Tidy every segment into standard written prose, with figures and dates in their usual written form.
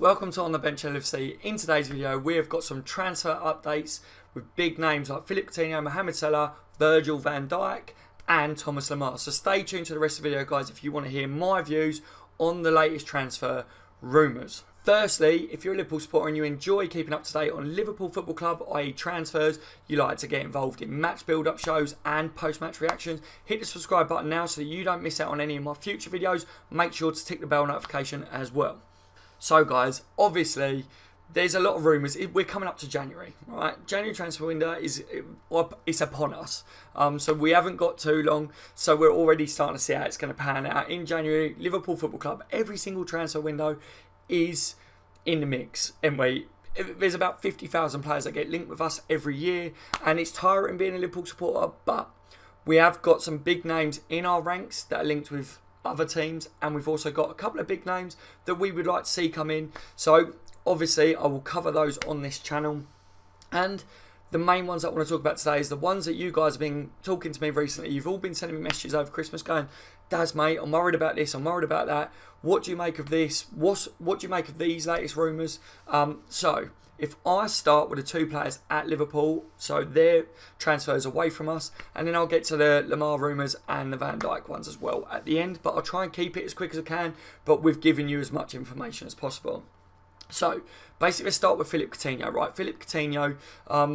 Welcome to On The Bench LFC. In today's video, we have got some transfer updates with big names like Phillipe Coutinho, Mohamed Salah, Virgil Van Dijk and Thomas Lemar. So stay tuned to the rest of the video, guys, if you want to hear my views on the latest transfer rumours. Firstly, if you're a Liverpool supporter and you enjoy keeping up to date on Liverpool Football Club, i.e. transfers, you like to get involved in match build-up shows and post-match reactions, hit the subscribe button now so that you don't miss out on any of my future videos. Make sure to tick the bell notification as well. So guys, obviously, there's a lot of rumours. We're coming up to January, right? January transfer window it's upon us. So we haven't got too long. So we're already starting to see how it's going to pan out. In January, Liverpool Football Club, every single transfer window is in the mix. Anyway, there's about 50,000 players that get linked with us every year. And it's tiring being a Liverpool supporter. But we have got some big names in our ranks that are linked with other teams, and we've also got a couple of big names that we would like to see come in. So obviously I will cover those on this channel, and the main ones I want to talk about today is the ones that you guys have been talking to me recently. You've all been sending me messages over Christmas going, Daz mate, I'm worried about this, I'm worried about that, what do you make of this, what do you make of these latest rumours? So if I start with the two players at Liverpool, so their transfers away from us, and then I'll get to the Lemar rumours and the Van Dijk ones as well at the end, but I'll try and keep it as quick as I can, but we've given you as much information as possible. So, basically, let's start with Phillipe Coutinho, right? Phillipe Coutinho,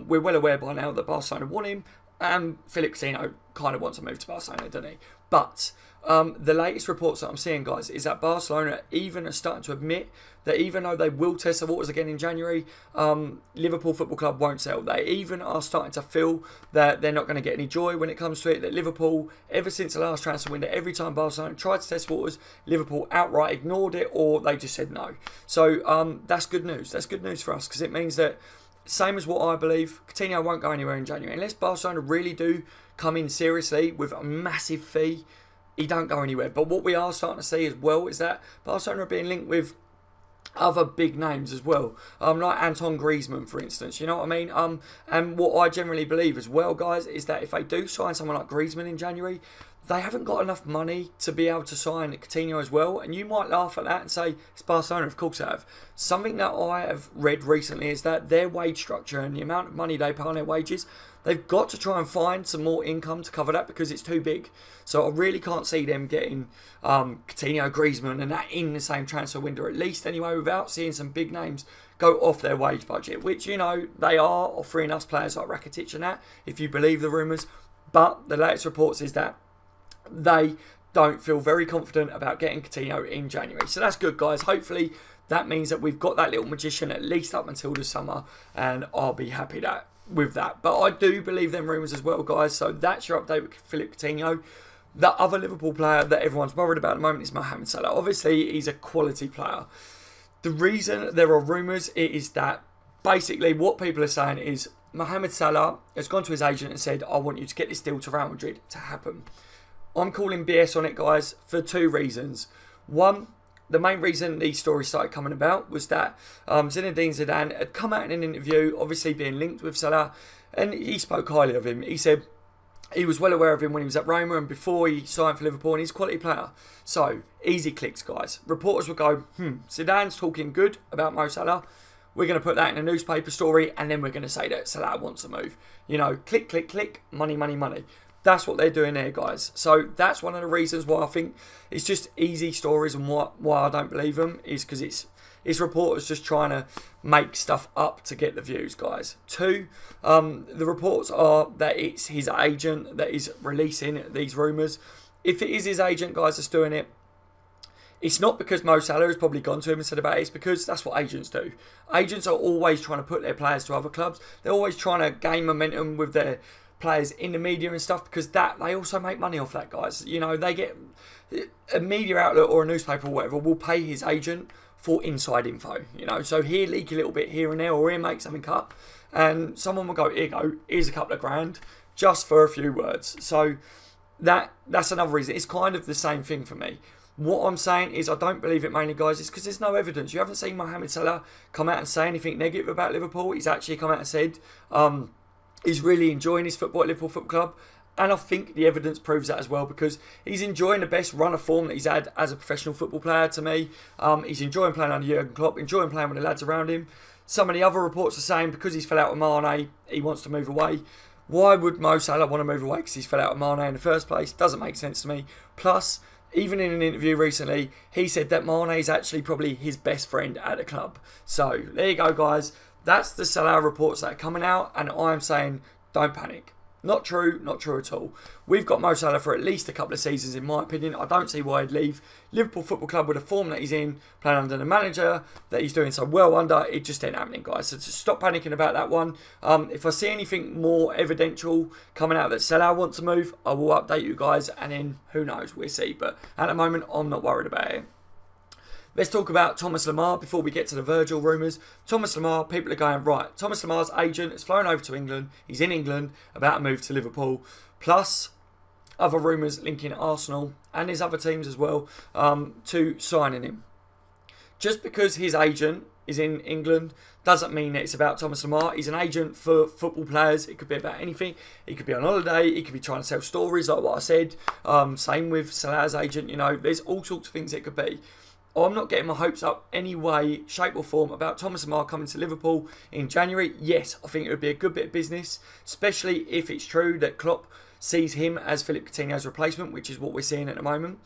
we're well aware by now that Barcelona want him, and Phillipe Coutinho kind of wants to move to Barcelona, doesn't he? But the latest reports that I'm seeing, guys, is that Barcelona even are starting to admit that even though they will test the waters again in January, Liverpool Football Club won't sell. They even are starting to feel that they're not going to get any joy when it comes to it. That Liverpool, ever since the last transfer window, every time Barcelona tried to test waters, Liverpool outright ignored it or they just said no. So that's good news. That's good news for us because it means that, same as what I believe, Coutinho won't go anywhere in January. Unless Barcelona really do come in seriously with a massive fee, he don't go anywhere. But what we are starting to see as well is that Barcelona are being linked with other big names as well, like Antoine Griezmann, for instance, you know what I mean? And what I generally believe as well, guys, is that if they do sign someone like Griezmann in January, they haven't got enough money to be able to sign Coutinho as well. And you might laugh at that and say, it's Barcelona, of course they have. Something that I have read recently is that their wage structure and the amount of money they pay on their wages, they've got to try and find some more income to cover that because it's too big. So I really can't see them getting Coutinho, Griezmann and that in the same transfer window, at least anyway, without seeing some big names go off their wage budget, which, you know, they are offering us players like Rakitic and that, if you believe the rumours. But the latest reports is that they don't feel very confident about getting Coutinho in January. So that's good, guys. Hopefully that means that we've got that little magician at least up until the summer, and I'll be happy with that. But I do believe them rumours as well, guys. So that's your update with Phillipe Coutinho. The other Liverpool player that everyone's worried about at the moment is Mohamed Salah. Obviously, he's a quality player. The reason there are rumours is that basically what people are saying is Mohamed Salah has gone to his agent and said, I want you to get this deal to Real Madrid to happen. I'm calling BS on it, guys, for two reasons. One, the main reason these stories started coming about was that Zinedine Zidane had come out in an interview, obviously being linked with Salah, and he spoke highly of him. He said he was well aware of him when he was at Roma and before he signed for Liverpool, and he's a quality player. So, easy clicks, guys. Reporters would go, Zidane's talking good about Mo Salah. We're going to put that in a newspaper story, and then we're going to say that Salah wants to move. You know, click, click, click, money, money, money. That's what they're doing there, guys. So that's one of the reasons why I think it's just easy stories, and why I don't believe them is because it's reporters just trying to make stuff up to get the views, guys. Two, the reports are that it's his agent that is releasing these rumours. If it is his agent, guys, that's doing it, it's not because Mo Salah has probably gone to him and said about it. It's because that's what agents do. Agents are always trying to put their players to other clubs. They're always trying to gain momentum with their players in the media and stuff, because that they also make money off that, guys. You know, they get a media outlet or a newspaper or whatever will pay his agent for inside info, you know, so he'll leak a little bit here and there, or he'll make something up and someone will go, here you go, here's a couple of grand just for a few words. So that's another reason. It's kind of the same thing for me. What I'm saying is I don't believe it mainly, guys, is because there's no evidence. You haven't seen Mohamed Salah come out and say anything negative about Liverpool. He's actually come out and said he's really enjoying his football at Liverpool Football Club, And I think the evidence proves that as well, because he's enjoying the best run of form that he's had as a professional football player to me. He's enjoying playing under Jurgen Klopp, enjoying playing with the lads around him. Some of the other reports are saying because he's fell out with Mane, he wants to move away. Why would Mo Salah want to move away because he's fell out with Mane in the first place? Doesn't make sense to me. Plus, even in an interview recently, he said that Mane is actually probably his best friend at the club. So, there you go, guys. That's the Salah reports that are coming out, and I'm saying don't panic. Not true, not true at all. We've got Mo Salah for at least a couple of seasons, in my opinion. I don't see why he'd leave. Liverpool Football Club, with the form that he's in, playing under the manager that he's doing so well under, it just ain't happening, guys. So just stop panicking about that one. If I see anything more evidential coming out that Salah wants to move, I will update you guys, and then who knows, we'll see. But at the moment, I'm not worried about it. Let's talk about Thomas Lemar before we get to the Virgil rumours. Thomas Lemar, people are going, right, Thomas Lemar's agent has flown over to England. He's in England, about to move to Liverpool. Plus, other rumours linking Arsenal and his other teams as well to signing him. Just because his agent is in England doesn't mean that it's about Thomas Lemar. He's an agent for football players. It could be about anything. He could be on holiday. He could be trying to sell stories like what I said. Same with Salah's agent. You know, there's all sorts of things it could be. I'm not getting my hopes up any way, shape or form about Thomas Lemar coming to Liverpool in January. Yes, I think it would be a good bit of business, especially if it's true that Klopp sees him as Philippe Coutinho's replacement, which is what we're seeing at the moment.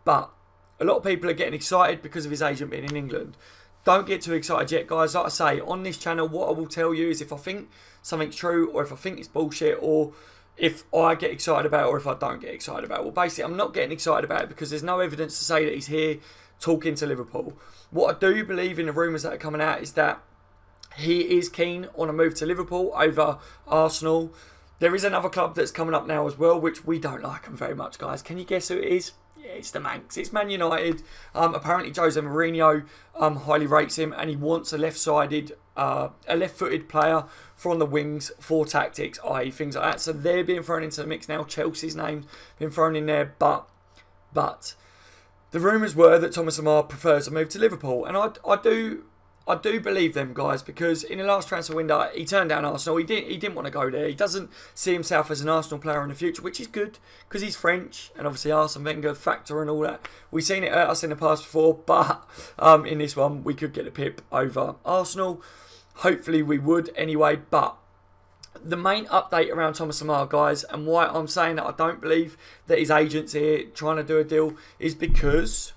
But a lot of people are getting excited because of his agent being in England. Don't get too excited yet, guys. Like I say, on this channel, what I will tell you is if I think something's true or if I think it's bullshit or if I get excited about it or if I don't get excited about it. Well, basically, I'm not getting excited about it because there's no evidence to say that he's here talking to Liverpool. What I do believe in the rumours that are coming out is that he is keen on a move to Liverpool over Arsenal. There is another club that's coming up now as well, which we don't like them very much, guys. Can you guess who it is? Yeah, it's the Manx. It's Man United. Apparently, Jose Mourinho highly rates him, and he wants a left-sided, a left-footed player from the wings for tactics, i.e. things like that. So they're being thrown into the mix now. Chelsea's name's been thrown in there, but the rumours were that Thomas Lemar prefers to move to Liverpool, and I do believe them, guys, because in the last transfer window he turned down Arsenal. He didn't want to go there. He doesn't see himself as an Arsenal player in the future, which is good because he's French, and obviously Arsene Wenger factor and all that. We've seen it hurt us in the past before, but in this one we could get a pip over Arsenal. Hopefully we would anyway, but the main update around Thomas Lemar, guys, and why I'm saying that I don't believe that his agent's here trying to do a deal is because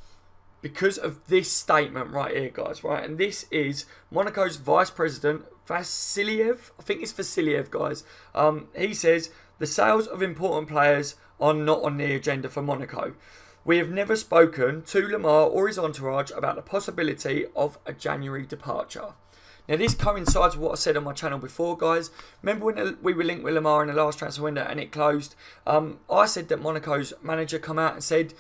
of this statement right here, guys, right? And this is Monaco's Vice President, Vasiliev. I think it's Vasiliev, guys. He says, the sales of important players are not on the agenda for Monaco. We have never spoken to Lemar or his entourage about the possibility of a January departure. Now, this coincides with what I said on my channel before, guys. Remember when we were linked with Lemar in the last transfer window and it closed? I said that Monaco's manager come out and said,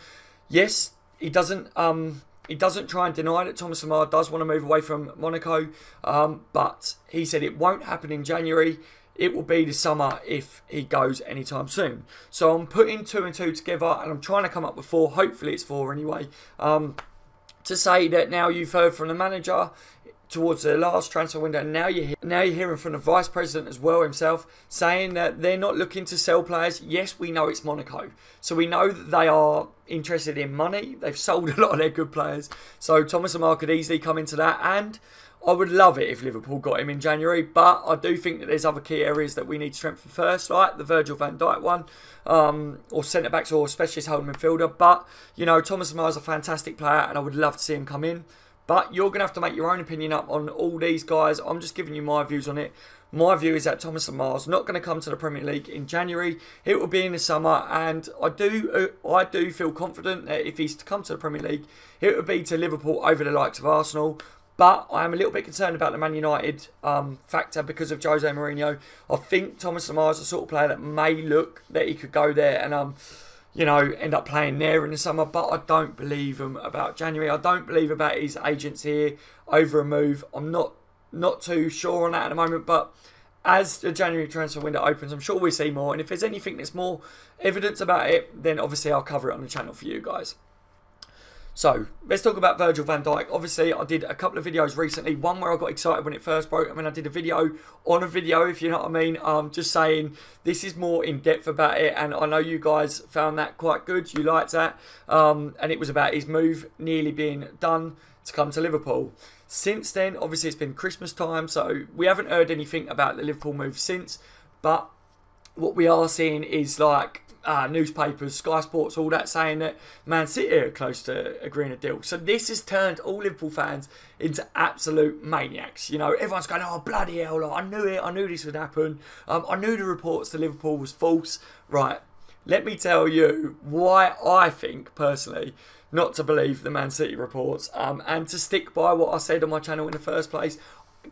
yes, he doesn't try and deny that Thomas Lemar does want to move away from Monaco, but he said it won't happen in January. It will be the summer if he goes anytime soon. So I'm putting 2 and 2 together and I'm trying to come up with 4. Hopefully it's 4 anyway. To say that now you've heard from the manager towards the last transfer window, and now you're hearing from the vice president as well himself saying that they're not looking to sell players. Yes, we know it's Monaco, so we know that they are interested in money. They've sold a lot of their good players, so Thomas Lemar could easily come into that, and I would love it if Liverpool got him in January, but I do think that there's other key areas that we need to strengthen first, like the Virgil Van Dijk one, or centre-backs or specialist holding midfielder. But, you know, Thomas Lemar is a fantastic player and I would love to see him come in. But you're going to have to make your own opinion up on all these guys. I'm just giving you my views on it. My view is that Thomas Lemar's not going to come to the Premier League in January. It will be in the summer, and I do feel confident that if he's to come to the Premier League, it would be to Liverpool over the likes of Arsenal. But I am a little bit concerned about the Man United factor because of Jose Mourinho. I think Thomas Lemar is the sort of player that may look that he could go there and you know, end up playing there in the summer, but I don't believe him about January. I don't believe about his agents here over a move. I'm not too sure on that at the moment, but as the January transfer window opens, I'm sure we'll see more. And if there's anything that's more evidence about it, then obviously I'll cover it on the channel for you guys. So, let's talk about Virgil van Dijk. Obviously, I did a couple of videos recently. One where I got excited when it first broke. I mean, I did a video on a video, if you know what I mean. Just saying, this is more in-depth about it. And I know you guys found that quite good. You liked that. And it was about his move nearly being done to come to Liverpool. Since then, obviously, it's been Christmas time. So, we haven't heard anything about the Liverpool move since. But what we are seeing is like newspapers, Sky Sports, all that saying that Man City are close to agreeing a deal. So this has turned all Liverpool fans into absolute maniacs. You know, everyone's going, oh, bloody hell, like, I knew it, I knew this would happen. I knew the reports to Liverpool was false. Right, let me tell you why I think, personally, not to believe the Man City reports and to stick by what I said on my channel in the first place.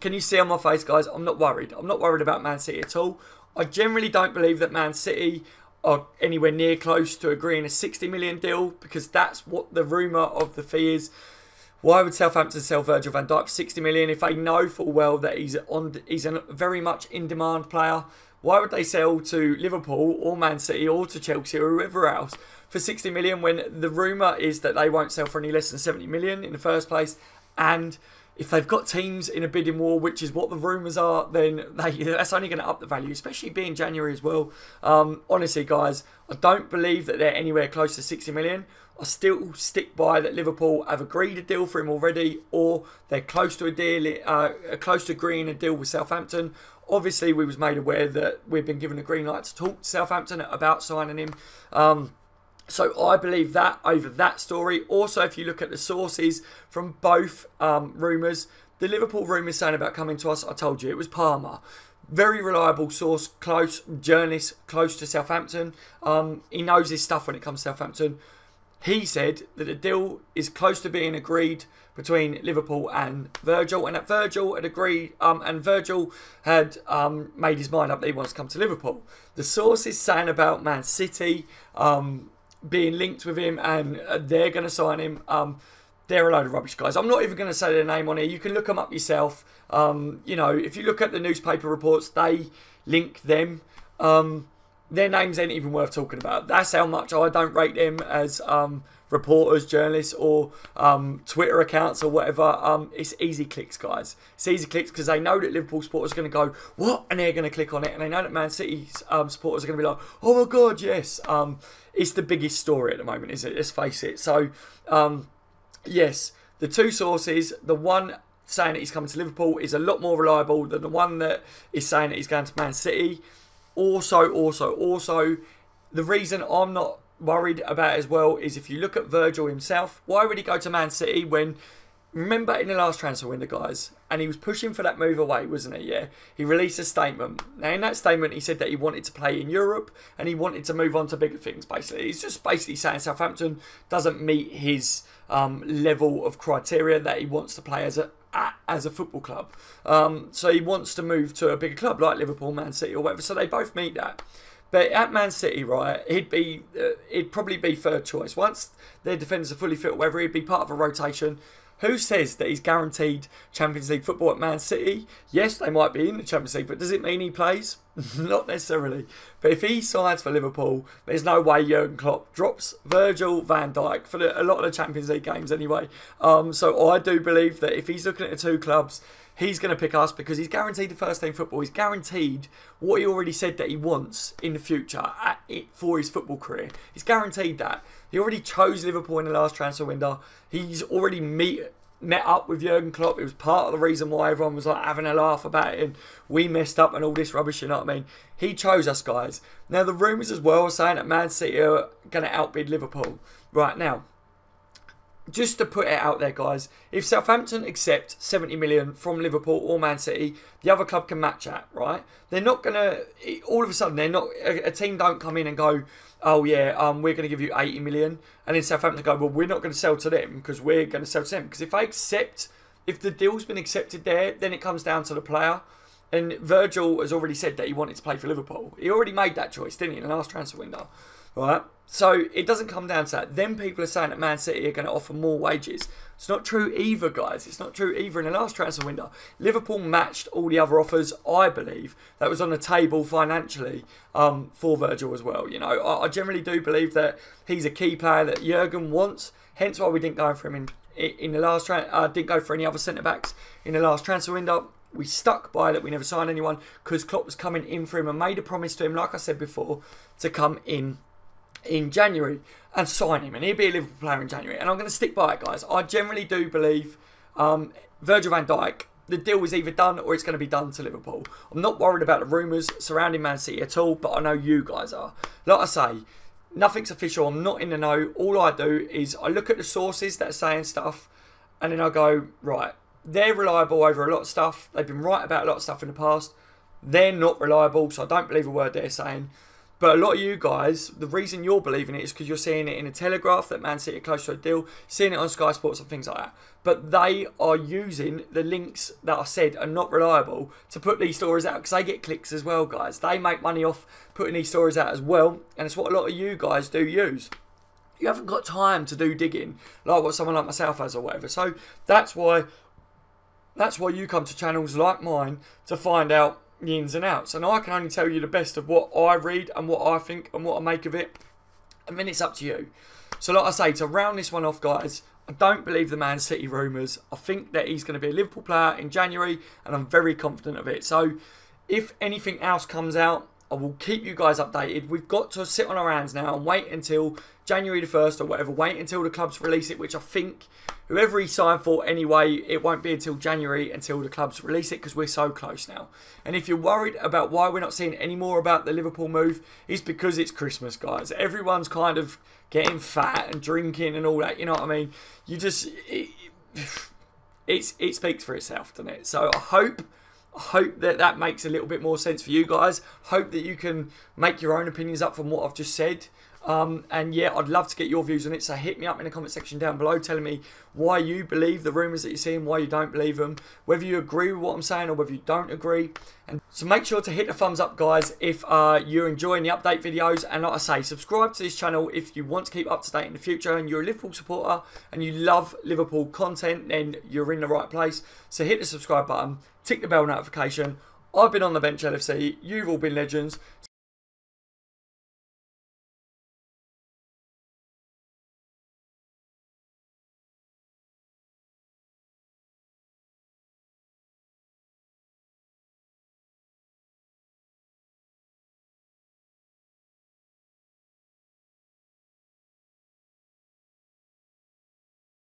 Can you see on my face, guys? I'm not worried. I'm not worried about Man City at all. I generally don't believe that Man City are anywhere near close to agreeing a 60 million deal, because that's what the rumour of the fee is. Why would Southampton sell Virgil van Dijk for 60 million if they know full well that he's a very much in-demand player? Why would they sell to Liverpool or Man City or to Chelsea or whoever else for 60 million when the rumour is that they won't sell for any less than 70 million in the first place? And if they've got teams in a bidding war, which is what the rumours are, then that's only going to up the value, especially being January as well. Honestly, guys, I don't believe that they're anywhere close to 60 million. I still stick by that Liverpool have agreed a deal for him already, or they're close to a deal, close to agreeing a deal with Southampton. Obviously, we was made aware that we've been given a green light to talk to Southampton about signing him. So I believe that over that story. Also, if you look at the sources from both rumours, the Liverpool rumours saying about coming to us, I told you, it was Palmer. Very reliable source, close, journalist, close to Southampton. He knows his stuff when it comes to Southampton. He said that the deal is close to being agreed between Liverpool and Virgil, and that Virgil had agreed, and Virgil had made his mind up that he wants to come to Liverpool. The sources saying about Man City being linked with him and they're going to sign him, they're a load of rubbish, guys. I'm not even going to say their name on here. You can look them up yourself. You know, if you look at the newspaper reports, they link them. Their names ain't even worth talking about. That's how much I don't rate them as reporters, journalists, or Twitter accounts or whatever. It's easy clicks, guys. It's easy clicks because they know that Liverpool supporters are going to go, what? And they're going to click on it. And they know that Man City supporters are going to be like, oh my God, yes. It's the biggest story at the moment, is it? Let's face it. So, yes, the two sources, the one saying that he's coming to Liverpool is a lot more reliable than the one that is saying that he's going to Man City. Also, the reason I'm not worried about it as well is if you look at Virgil himself, why would he go to Man City when, remember in the last transfer window, guys, and he was pushing for that move away, wasn't he? Yeah, he released a statement. Now in that statement he said that he wanted to play in Europe and he wanted to move on to bigger things. Basically, he's just basically saying Southampton doesn't meet his level of criteria that he wants to play as a football club. So he wants to move to a bigger club like Liverpool, Man City or whatever. So they both meet that. But at Man City, right, he'd probably be third choice. Once their defenders are fully fit or whatever, he'd be part of a rotation. Who says that he's guaranteed Champions League football at Man City? Yes, they might be in the Champions League, but does it mean he plays? Not necessarily. But if he signs for Liverpool, there's no way Jurgen Klopp drops Virgil van Dijk for a lot of the Champions League games anyway. So I do believe that if he's looking at the two clubs, he's going to pick us because he's guaranteed the first team football. He's guaranteed what he already said that he wants in the future for his football career. He's guaranteed that. He already chose Liverpool in the last transfer window. He's already met up with Jurgen Klopp. It was part of the reason why everyone was like having a laugh about it and we messed up and all this rubbish, you know what I mean? He chose us, guys. Now the rumours as well are saying that Man City are going to outbid Liverpool. Right now, just to put it out there, guys, if Southampton accept 70 million from Liverpool or Man City, the other club can match that, right? They're not going to, all of a sudden, they're not, a team don't come in and go, oh yeah, we're going to give you 80 million. And then Southampton go, well, we're not going to sell to them because we're going to sell to them. Because if the deal's been accepted there, then it comes down to the player. And Virgil has already said that he wanted to play for Liverpool. He already made that choice, didn't he, in the last transfer window? Right? So it doesn't come down to that. Then people are saying that Man City are going to offer more wages. It's not true either, guys. It's not true either. In the last transfer window, Liverpool matched all the other offers, I believe, that was on the table financially for Virgil as well. You know, I generally do believe that he's a key player that Jurgen wants. Hence why we didn't go for him in the last didn't go for any other centre backs in the last transfer window. We stuck by that. We never signed anyone because Klopp was coming in for him and made a promise to him, like I said before, to come in January and sign him, and he'd be a Liverpool player in January. And I'm going to stick by it, guys. I generally do believe Virgil Van Dijk, the deal is either done or it's going to be done to Liverpool. I'm not worried about the rumours surrounding Man City at all, but I know you guys are. Like I say, nothing's official. I'm not in the know. All I do is I look at the sources that are saying stuff, and then I go, right, they're reliable over a lot of stuff. They've been right about a lot of stuff in the past. They're not reliable, so I don't believe a word they're saying. But a lot of you guys, the reason you're believing it is because you're seeing it in a Telegraph that Man City are close to a deal, seeing it on Sky Sports and things like that. But they are using the links that I said are not reliable to put these stories out because they get clicks as well, guys. They make money off putting these stories out as well, and it's what a lot of you guys do use. You haven't got time to do digging like what someone like myself has or whatever. So that's why you come to channels like mine to find out the ins and outs. And I can only tell you the best of what I read and what I think and what I make of it. And then it's up to you. So like I say, to round this one off, guys, I don't believe the Man City rumours. I think that he's going to be a Liverpool player in January, and I'm very confident of it. So if anything else comes out, I will keep you guys updated. We've got to sit on our hands now and wait until January the 1st or whatever. Wait until the clubs release it, which I think whoever he signed for anyway, it won't be until January until the clubs release it because we're so close now. And if you're worried about why we're not seeing any more about the Liverpool move, it's because it's Christmas, guys. Everyone's kind of getting fat and drinking and all that, you know what I mean? You just, it speaks for itself, doesn't it? So I hope that makes a little bit more sense for you guys. Hope that you can make your own opinions up from what I've just said. And yeah, I'd love to get your views on it. So hit me up in the comment section down below telling me why you believe the rumours that you're seeing, why you don't believe them, whether you agree with what I'm saying or whether you don't agree. And so make sure to hit the thumbs up, guys, if you're enjoying the update videos. And like I say, subscribe to this channel if you want to keep up to date in the future and you're a Liverpool supporter and you love Liverpool content, then you're in the right place. So hit the subscribe button, tick the bell notification. I've been on the bench, LFC. You've all been legends.